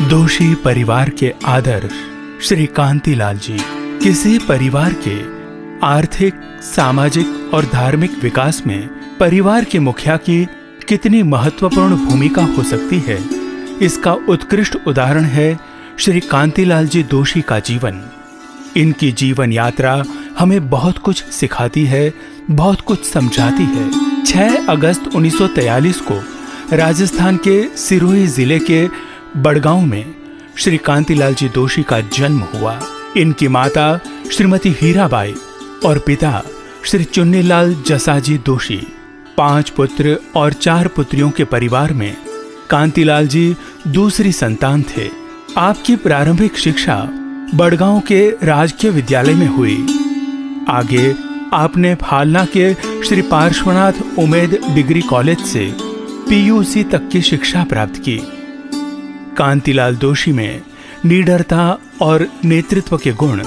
दोषी परिवार के आदर्श श्री कांतिलाल जी किसी परिवार के आर्थिक, सामाजिक और धार्मिक विकास में परिवार के मुखिया की कितनी महत्वपूर्ण भूमिका हो सकती है, इसका उत्कृष्ट उदाहरण है श्री कांतिलाल जी दोषी का जीवन। इनकी जीवन यात्रा हमें बहुत कुछ सिखाती है, बहुत कुछ समझाती है। 6 अगस्त 1943 को राजस्थान के सिरोही जिले के बड़गांव में श्री कांतिलाल जी दोषी का जन्म हुआ। इनकी माता श्रीमती हीराबाई और पिता श्री चुन्नीलाल जसाजी दोषी। 5 पुत्र और 4 पुत्रियों के परिवार में कांतिलाल जी दूसरी संतान थे। आपकी प्रारंभिक शिक्षा बड़गांव के राजकीय विद्यालय में हुई। आगे आपने फालना के श्री पार्श्वनाथ उमेद डिग्री कॉलेज से पीयूसी तक की शिक्षा प्राप्त की। कांतिलाल दोषी में निडरता और नेतृत्व के गुण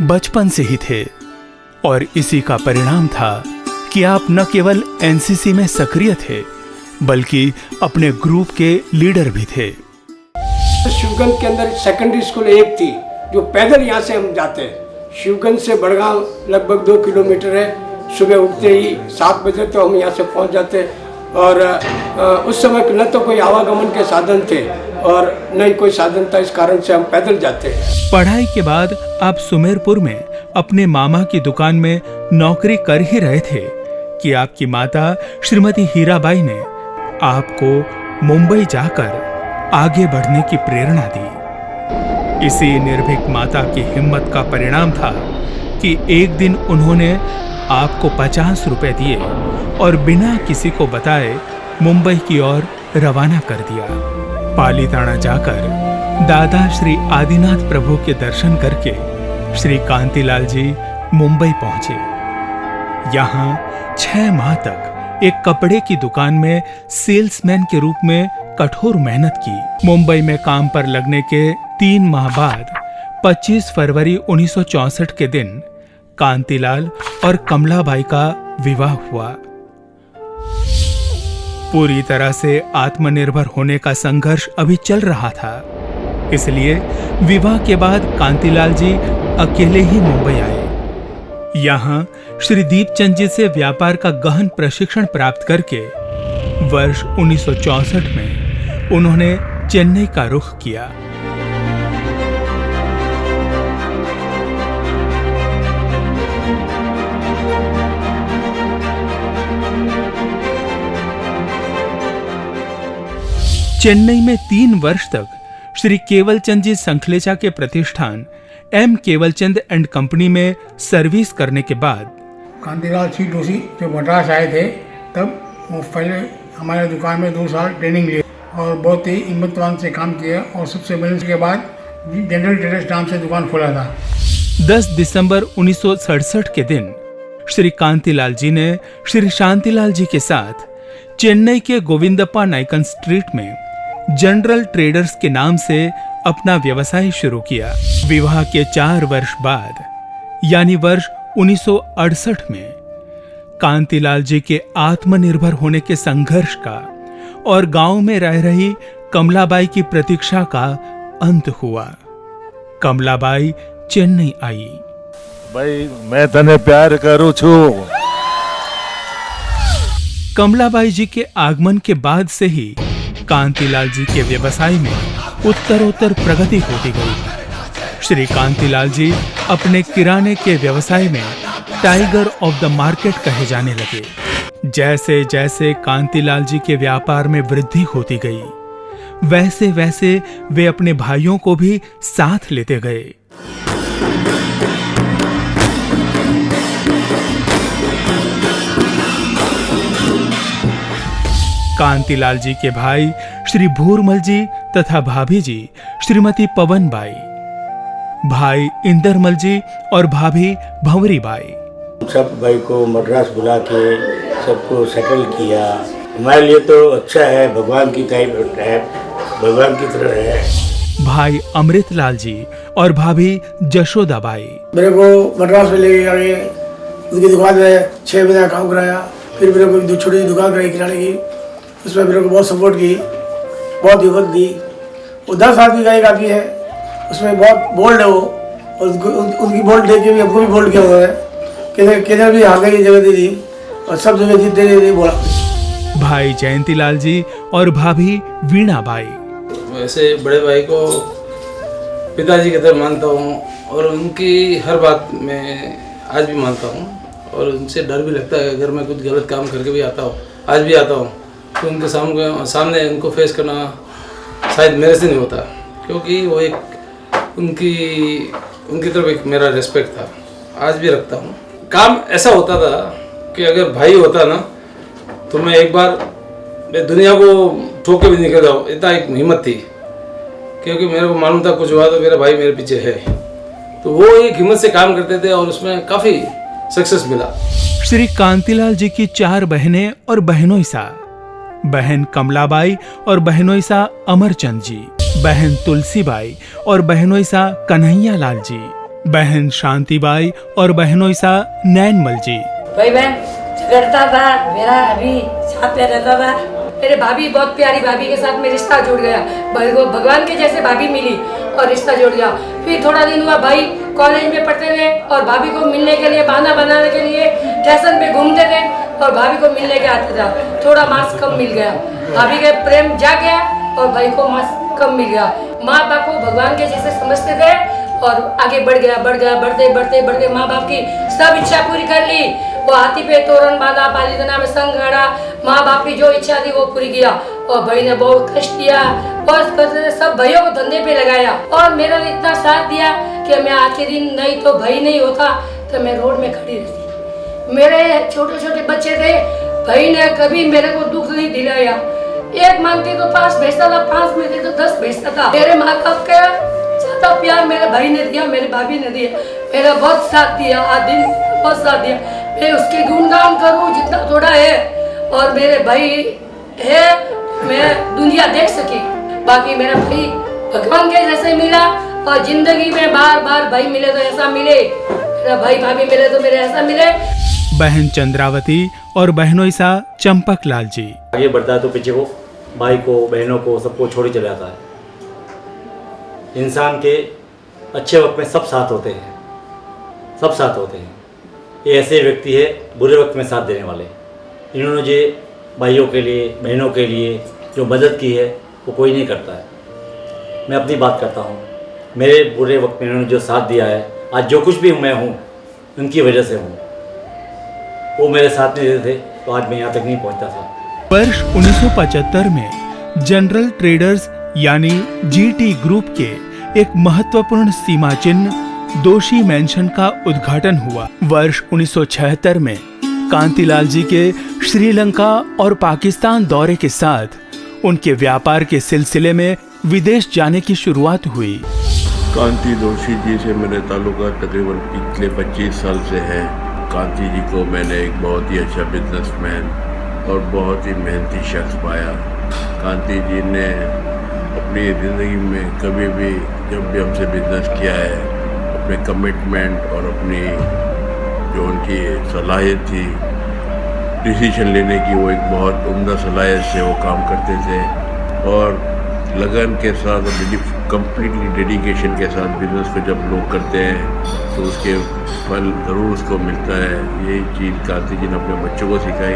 बचपन से ही थे और इसी का परिणाम था कि आप न केवल एनसीसी में सक्रिय थे बल्कि अपने ग्रुप के लीडर भी थे। शिवगंज के अंदर सेकेंडरी स्कूल एक थी जो पैदल यहाँ से हम जाते हैं। शिवगंज से बड़गांव लगभग 2 किलोमीटर है। सुबह उठते ही 7 बजे तो हम यहाँ से पहुँच जाते और उस समय न तो कोई आवागमन के साधन थे और न ही कोई साधन था, इस कारण से हम पैदल जाते। पढ़ाई के बाद आप सुमेरपुर में अपने मामा की दुकान में नौकरी कर ही रहे थे कि आपकी माता श्रीमती हीराबाई ने आपको मुंबई जाकर आगे बढ़ने की प्रेरणा दी। इसी निर्भीक माता की हिम्मत का परिणाम था कि एक दिन उन्होंने आपको 50 रुपए दिए और बिना किसी को बताए मुंबई की ओर रवाना कर दिया। पालीताना जाकर दादा श्री आदिनाथ प्रभु के दर्शन करके श्री कांतिलाल जी मुंबई पहुंचे। यहाँ 6 माह तक एक कपड़े की दुकान में सेल्समैन के रूप में कठोर मेहनत की। मुंबई में काम पर लगने के 3 माह बाद 25 फरवरी 1964 के दिन कांतिलाल और कमलाबाई का विवाह हुआ। पूरी तरह से आत्मनिर्भर होने का संघर्ष अभी चल रहा था, इसलिए विवाह के बाद कांतिलाल जी अकेले ही मुंबई आए। यहाँ श्री दीपचंद जी से व्यापार का गहन प्रशिक्षण प्राप्त करके वर्ष 1964 में उन्होंने चेन्नई का रुख किया। चेन्नई में 3 वर्ष तक श्री केवलचंद जी संखलेचा के प्रतिष्ठान एम केवलचंद एंड कंपनी में सर्विस करने के बाद कांतिलाल जी दोषी जब मद्रास आए थे तब वो पहले हमारे दुकान में 2 साल ट्रेनिंग लिए और बहुत ही हिम्मतवान से काम किया और सबसे मिलने के बाद जनरल ट्रेडर्स नाम से दुकान खोला था। 10 दिसंबर 1967 के दिन श्री कांतिलाल जी ने श्री शांतिलाल जी के साथ चेन्नई के गोविंदप्पा नायकन स्ट्रीट में जनरल ट्रेडर्स के नाम से अपना व्यवसाय शुरू किया। विवाह के 4 वर्ष बाद यानी वर्ष 1968 में कांतिलाल जी के आत्मनिर्भर होने के संघर्ष का और गांव में रह रही कमलाबाई की प्रतीक्षा का अंत हुआ। कमलाबाई चेन्नई आई। भाई मैं तने प्यार करूं छू। कमलाबाई जी के आगमन के बाद से ही कांतिलाल जी के व्यवसाय में उत्तरोत्तर प्रगति होती गई। श्री कांतिलाल जी अपने किराने के व्यवसाय में टाइगर ऑफ द मार्केट कहे जाने लगे। जैसे जैसे कांतिलाल जी के व्यापार में वृद्धि होती गई, वैसे वैसे वे अपने भाइयों को भी साथ लेते गए। कांतिलाल जी के भाई श्री भूरमल जी तथा भाभी जी श्रीमती पवन बाई, भाई इंदरमल जी और भाभी भंवरी बाई। सब भाई को मद्रास बुला के सबको सेटल किया। हमारे लिए तो अच्छा है, भगवान की टाइप है, भगवान की तरह है। भाई अमृतलाल जी और भाभी जशोदा बाई मेरे को मद्रास में ले गए, उनकी दुकान में 6 महीना काम कराया। फिर मेरे को छोटी दुकान कराई किराने की, उसमें मेरे को बहुत सपोर्ट की, बहुत हिम्मत दी। वो 10 साल की गाय काफ़ी है, उसमें बहुत बोल्ड है वो, और उनकी बोल्ड देख के भी हमको भी बोल्ड किया हुआ है, किधर भी आगे की जगह दे दी और सब जगह जीत दे बोला। भाई जयंतीलाल जी और भाभी वीणा बाई। वैसे बड़े भाई को पिताजी की तरह मानता हूँ और उनकी हर बात में आज भी मानता हूँ और उनसे डर भी लगता है। अगर मैं कुछ गलत काम करके भी आता हूँ, आज भी आता हूँ, तो उनके सामने उनको फेस करना शायद मेरे से नहीं होता, क्योंकि वो एक उनकी तरफ एक मेरा रिस्पेक्ट था, आज भी रखता हूँ। काम ऐसा होता था कि अगर भाई होता ना तो मैं एक बार दुनिया को ठोक के भी निकल जाऊँ, इतना एक हिम्मत थी, क्योंकि मेरे को मालूम था कुछ हुआ तो मेरा भाई मेरे पीछे है। तो वो एक हिम्मत से काम करते थे और उसमें काफ़ी सक्सेस मिला। श्री कांतिलाल जी की 4 बहनें और बहनोईसा, बहन कमलाबाई और बहनोईसा अमरचंद जी, बहन तुलसीबाई और बहनोईसा कन्हैया लाल जी, बहन शांतिबाई और बहनोईसा नैनमल जी। भाई बहन झगड़ता था, मेरा अभी साथ में रहता था। मेरे भाभी बहुत प्यारी भाभी के साथ में रिश्ता जुड़ गया, भगवान के जैसे भाभी मिली और रिश्ता जुड़ गया। फिर थोड़ा दिन हुआ, भाई कॉलेज में पढ़ते थे और भाभी को मिलने के लिए बहाना बनाने के लिए स्टेशन पे घूमते थे और भाभी को मिलने के आते था। थोड़ा मार्क्स कम मिल गया, भाभी के प्रेम जा गया और भाई को मार्क्स कम मिल गया। माँ बाप को भगवान के जैसे समझते थे और आगे बढ़ गया, बढ़ते माँ बाप की सब इच्छा पूरी कर ली। वो हाथी पे तोरण बांधा, पालीतना में संग गाड़ा, माँ बाप की जो इच्छा थी वो पूरी किया। और भाई ने बहुत कष्ट किया और सब भाइयों को धंधे पे लगाया और मेरा इतना साथ दिया कि मैं आज के दिन नहीं तो भाई नहीं होता तो मैं रोड में खड़ी रहती। मेरे छोटे छोटे बच्चे थे, भाई ने कभी मेरे को दुख नहीं दिलाया। एक मांगती तो 5 भेजता था, 5 में थे तो 10 भेजता था। मेरे माँ बाप का ज्यादा प्यार मेरे भाई ने दिया, मेरे भाभी ने दिया, मेरा बहुत साथ दिया, आज दिन बहुत साथ दिया। मैं उसके गुणगान करूं जितना थोड़ा है, और मेरे भाई है मैं दुनिया देख सकी। बाकी मेरा भाई भगवान के जैसे मिला और जिंदगी में बार बार भाई मिले तो ऐसा मिले, मेरा भाई भाभी मिले तो मेरे ऐसा मिले। बहन चंद्रावती और बहनोईसा चंपक लाल जी। आगे बढ़ता है तो पीछे को भाई को, बहनों को, सबको छोड़ ही चले जाता है। इंसान के अच्छे वक्त में सब साथ होते हैं, सब साथ होते हैं। ये ऐसे व्यक्ति है बुरे वक्त में साथ देने वाले। इन्होंने जो भाइयों के लिए, बहनों के लिए जो मदद की है वो कोई नहीं करता है। मैं अपनी बात करता हूँ, मेरे बुरे वक्त में इन्होंने जो साथ दिया है, आज जो कुछ भी मैं हूँ उनकी वजह से हूँ। वो मेरे साथ नहीं देते थे तो आज मैं यहाँ तक नहीं पहुँचता था। वर्ष 1975 में जनरल ट्रेडर्स यानी जीटी ग्रुप के एक महत्वपूर्ण सीमा चिन्ह दोषी मेंशन का उद्घाटन हुआ। वर्ष 1976 में कांतिलाल जी के श्रीलंका और पाकिस्तान दौरे के साथ उनके व्यापार के सिलसिले में विदेश जाने की शुरुआत हुई। कांति दोषी जी से मेरे ताल्लुका तकरीबन पिछले 25 साल से है। कांति जी को मैंने एक बहुत ही अच्छा बिजनेसमैन और बहुत ही मेहनती शख्स पाया। कांति जी ने अपनी ज़िंदगी में कभी भी जब भी हमसे बिजनेस किया है, अपने कमिटमेंट और अपनी जो उनकी सलाहियत थी डिसीजन लेने की, वो एक बहुत उम्दा सलाहियत से वो काम करते थे और लगन के साथ कंप्लीटली डेडिकेशन के साथ बिजनेस को जब लोग करते हैं तो उसके फल ज़रूर उसको मिलता है। यही चीज़ कांति जी ने अपने बच्चों को सिखाई।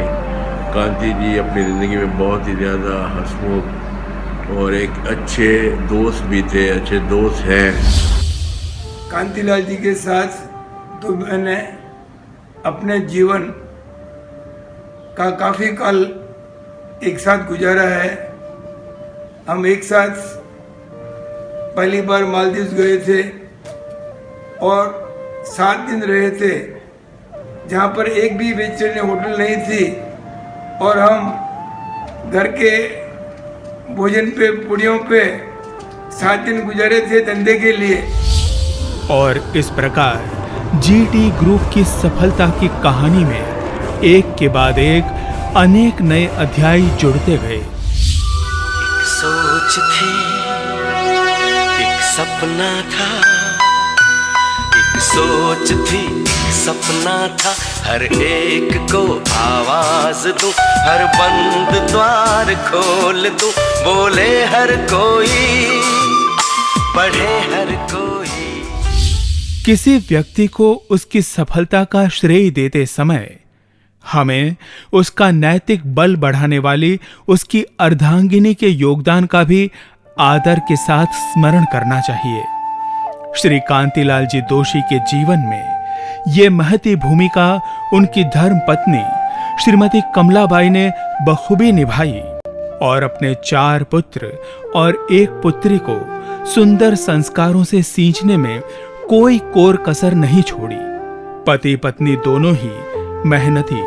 कांति जी अपनी ज़िंदगी में बहुत ही ज़्यादा हंसमुख और एक अच्छे दोस्त भी थे, अच्छे दोस्त हैं। कांतिलाल जी के साथ तो मैंने अपने जीवन का काफ़ी काल एक साथ गुजारा है। हम एक साथ पहली बार मालदीव गए थे और 7 दिन रहे थे, जहाँ पर एक भी वेजिटेरियन होटल नहीं थी और हम घर के भोजन पे, पुड़ियों पे 7 दिन गुजारे थे धंधे के लिए। और इस प्रकार जीटी ग्रुप की सफलता की कहानी में एक के बाद एक अनेक नए अध्याय जुड़ते गए। एक सोच थी, एक सपना था, एक सोच थी, सपना था, हर एक को आवाज दूं, हर बंद द्वार खोल दूं, बोले हर कोई, पढ़े हर कोई। किसी व्यक्ति को उसकी सफलता का श्रेय देते समय हमें उसका नैतिक बल बढ़ाने वाली उसकी अर्धांगिनी के योगदान का भी आदर के साथ स्मरण करना चाहिए। श्री कांतिलाल जी दोषी के जीवन में ये महती भूमिका उनकी धर्म पत्नी श्रीमती कमलाबाई ने बखूबी निभाई और अपने 4 पुत्र और 1 पुत्री को सुंदर संस्कारों से सींचने में कोई कोर कसर नहीं छोड़ी। पति पत्नी दोनों ही मेहनती,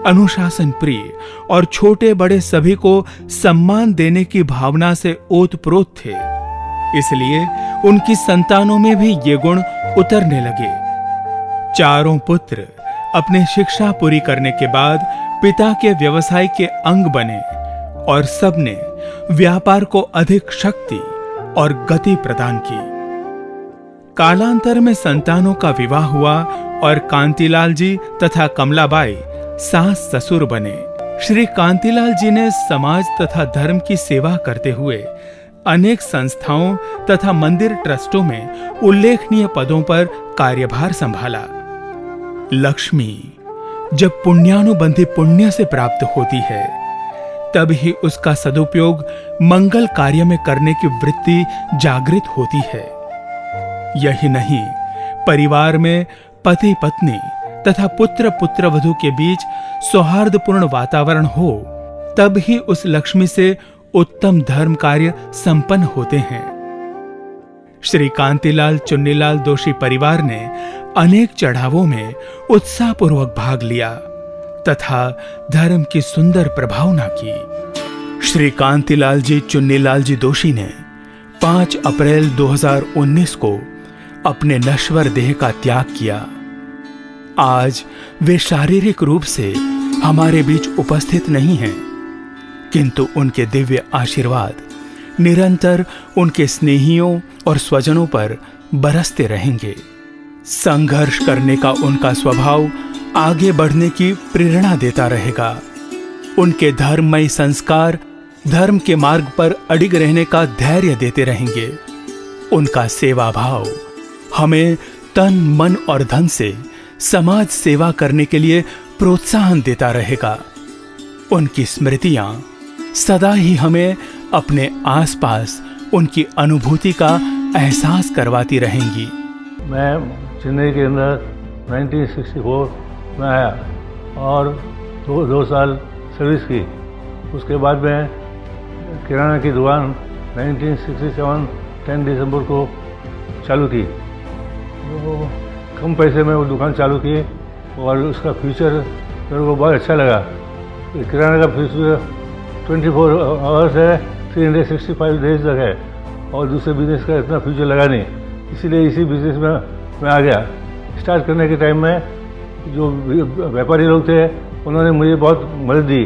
अनुशासन प्रिय और छोटे बड़े सभी को सम्मान देने की भावना से ओतप्रोत थे। इसलिए उनकी संतानों में भी ये गुण उतरने लगे। चारों पुत्र अपने शिक्षा पूरी करने के बाद पिता के व्यवसाय के अंग बने और सबने व्यापार को अधिक शक्ति और गति प्रदान की। कालांतर में संतानों का विवाह हुआ और कांतिलाल जी तथा कमलाबाई सास ससुर बने। श्री कांतिलाल जी ने समाज तथा धर्म की सेवा करते हुए अनेक संस्थाओं तथा मंदिर ट्रस्टों में उल्लेखनीय पदों पर कार्यभार संभाला। लक्ष्मी जब पुण्यानुबंधी पुण्य से प्राप्त होती है, तब ही उसका सदुपयोग मंगल कार्य में करने की वृत्ति जागृत होती है। यही नहीं, परिवार में पति पत्नी तथा पुत्र पुत्रवधू के बीच सौहार्दपूर्ण वातावरण हो, तब ही उस लक्ष्मी से उत्तम धर्म कार्य संपन्न होते हैं। श्री कांतिलाल चुन्नीलाल दोषी परिवार ने अनेक चढ़ावों में उत्साहपूर्वक भाग लिया तथा धर्म की सुंदर प्रभावना की। श्री कांतिलाल जी चुन्नीलाल जी दोषी ने 5 अप्रैल 2019 को अपने नश्वर देह का त्याग किया। आज वे शारीरिक रूप से हमारे बीच उपस्थित नहीं हैं, किंतु उनके दिव्य आशीर्वाद निरंतर उनके स्नेहियों और स्वजनों पर बरसते रहेंगे। संघर्ष करने का उनका स्वभाव आगे बढ़ने की प्रेरणा देता रहेगा। उनके धर्ममय संस्कार धर्म के मार्ग पर अडिग रहने का धैर्य देते रहेंगे। उनका सेवा भाव हमें तन मन और धन से समाज सेवा करने के लिए प्रोत्साहन देता रहेगा। उनकी स्मृतियां सदा ही हमें अपने आसपास उनकी अनुभूति का एहसास करवाती रहेंगी। मैं चेन्नई के अंदर 1964 में आया और 2 साल सर्विस की। उसके बाद मैं किराना की दुकान 1967 10 दिसंबर को चालू की। तो कम पैसे में वो दुकान चालू की और उसका फ्यूचर मेरे को बहुत अच्छा लगा। किराना का फ्यूचर 24 आवर्स है, 365 डेज तक है और दूसरे बिजनेस का इतना फ्यूचर लगा नहीं, इसीलिए इसी बिजनेस में मैं आ गया। स्टार्ट करने के टाइम में जो व्यापारी लोग थे उन्होंने मुझे बहुत मदद दी,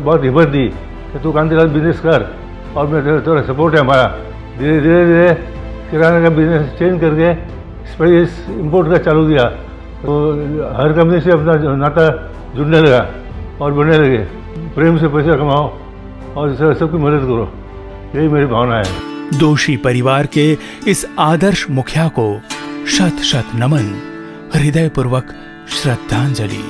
बहुत हिम्मत दी कि तू कांतिलाल बिजनेस कर और मैं तेरा सपोर्ट है हमारा। धीरे धीरे किराना का बिजनेस चेंज करके स्पाइस इंपोर्ट का चालू किया। तो हर कंपनी से अपना नाता जुड़ने लगा और बढ़ने लगे। प्रेम से पैसा कमाओ और सबकी मदद करो, यही मेरी भावना है। दोषी परिवार के इस आदर्श मुखिया को शत शत नमन, हृदयपूर्वक श्रद्धांजलि।